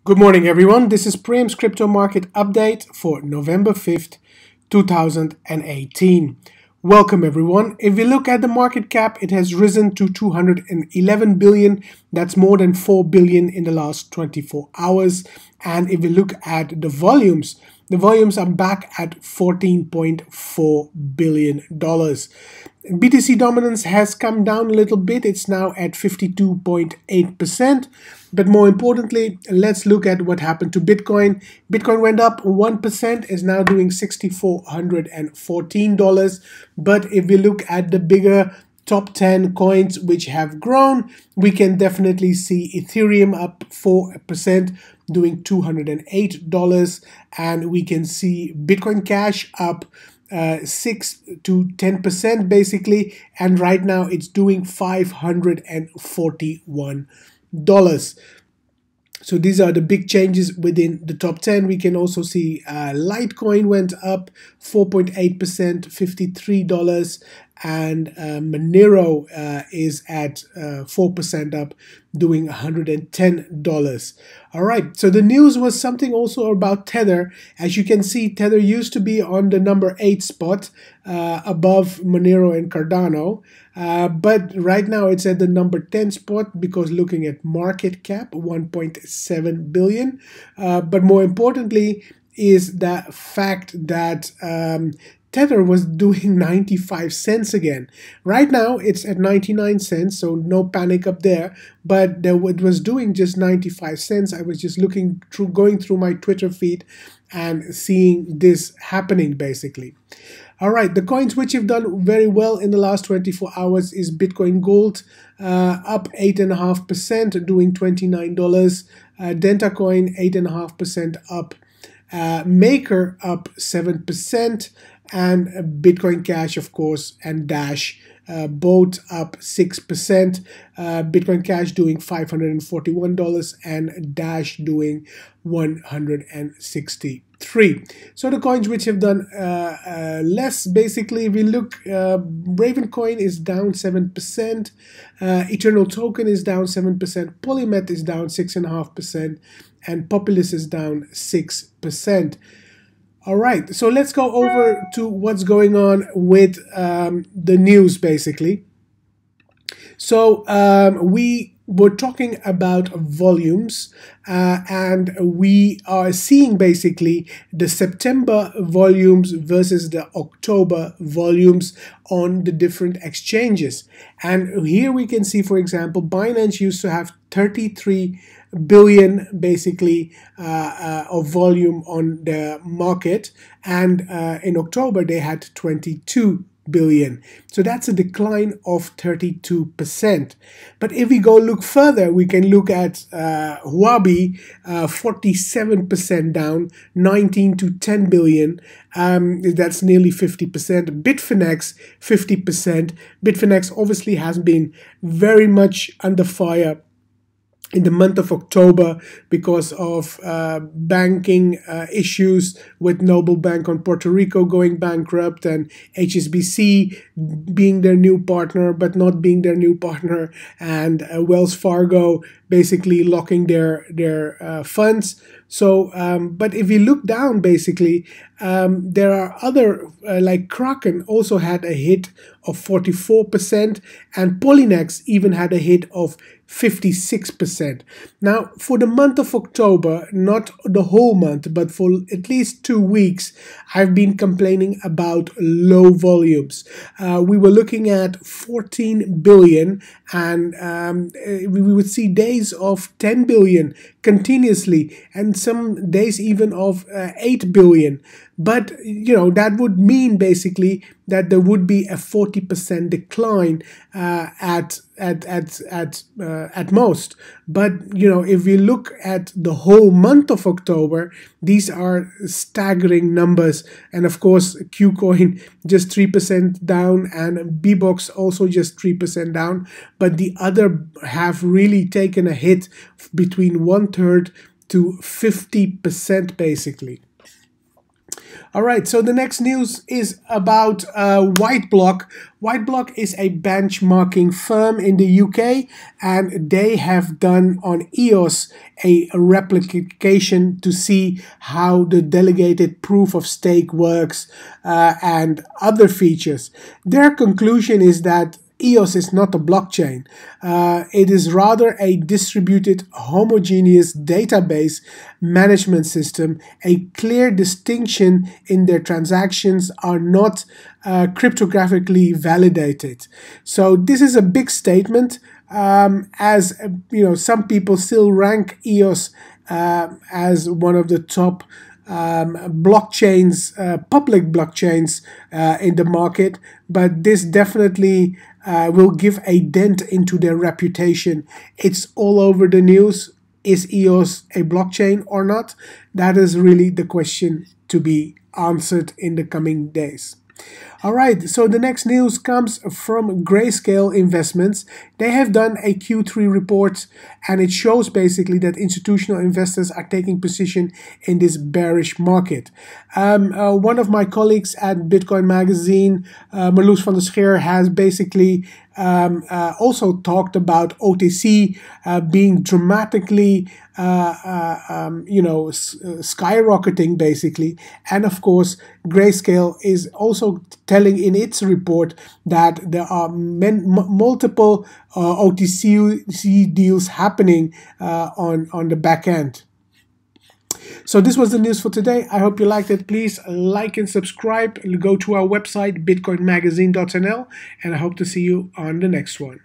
Good morning, everyone. This is Prem's crypto market update for November 5th, 2018. Welcome, everyone. If we look at the market cap, it has risen to 211 billion. That's more than 4 billion in the last 24 hours. And if we look at the volumes are back at $14.4 billion. BTC dominance has come down a little bit. It's now at 52.8%. But more importantly, let's look at what happened to Bitcoin. Bitcoin went up 1%, is now doing $6,414. But if we look at the bigger top 10 coins which have grown, we can definitely see Ethereum up 4%, doing $208. And we can see Bitcoin Cash up 6 to 10% basically, and right now it's doing $541. So these are the big changes within the top 10. We can also see Litecoin went up 4.8%, $53, and Monero is at 4% up, doing $110. All right, so the news was something also about Tether. As you can see, Tether used to be on the number 8 spot above Monero and Cardano, but right now it's at the number 10 spot because looking at market cap, 1.7 billion. But more importantly is the fact that Tether was doing 95 cents again. Right now it's at 99 cents, so no panic up there, but it was doing just 95 cents. I was just going through my Twitter feed and seeing this happening basically. All right, the coins which have done very well in the last 24 hours is Bitcoin Gold, up 8.5%, doing $29. Dentacoin, 8.5% up. Maker up 7%, and Bitcoin Cash, of course, and Dash both up 6%. Bitcoin Cash doing $541 and Dash doing $163. So the coins which have done less, basically, we look, Ravencoin is down 7%, Eternal Token is down 7%, Polymet is down 6.5%, and Populus is down 6%. All right, so let's go over to what's going on with the news, basically. So we were talking about volumes, and we are seeing basically the September volumes versus the October volumes on the different exchanges. And here we can see, for example, Binance used to have 33 billion basically of volume on the market, and in October they had 22 billion. So that's a decline of 32%. But if we go look further, we can look at Huobi, 47% down, 19 to 10 billion. That's nearly 50%. Bitfinex, 50%. Bitfinex obviously has been very much under fire in the month of October because of banking issues with Noble Bank on Puerto Rico going bankrupt and HSBC being their new partner but not being their new partner, and Wells Fargo basically locking their funds. So, but if you look down, basically, there are other, like Kraken also had a hit of 44%, and Polynex even had a hit of 56%. Now, for the month of October, not the whole month, but for at least 2 weeks, I've been complaining about low volumes. We were looking at 14 billion, and we would see days of 10 billion continuously, and some days even of 8 billion. But, you know, that would mean basically that there would be a 40% decline at most. But, you know, if we look at the whole month of October, these are staggering numbers. And of course, Qcoin just 3% down, and Bbox also just 3% down. But the other have really taken a hit between 1/3 to 50% basically. All right, so the next news is about Whiteblock. Whiteblock is a benchmarking firm in the UK, and they have done on EOS a replication to see how the delegated proof of stake works and other features. Their conclusion is that EOS is not a blockchain. It is rather a distributed, homogeneous database management system. A clear distinction in their transactions are not cryptographically validated. So this is a big statement, as you know, some people still rank EOS as one of the top blockchains, public blockchains in the market, but this definitely will give a dent into their reputation. It's all over the news. Is EOS a blockchain or not? That is really the question to be answered in the coming days. All right, so the next news comes from Grayscale Investments. They have done a Q3 report, and it shows basically that institutional investors are taking position in this bearish market. One of my colleagues at Bitcoin Magazine, Marloes van der Scheer, has basically also talked about OTC being dramatically skyrocketing basically, and of course Grayscale is also telling in its report that there are multiple OTC deals happening on the back end. So this was the news for today. I hope you liked it. Please like and subscribe. Go to our website bitcoinmagazine.nl, and I hope to see you on the next one.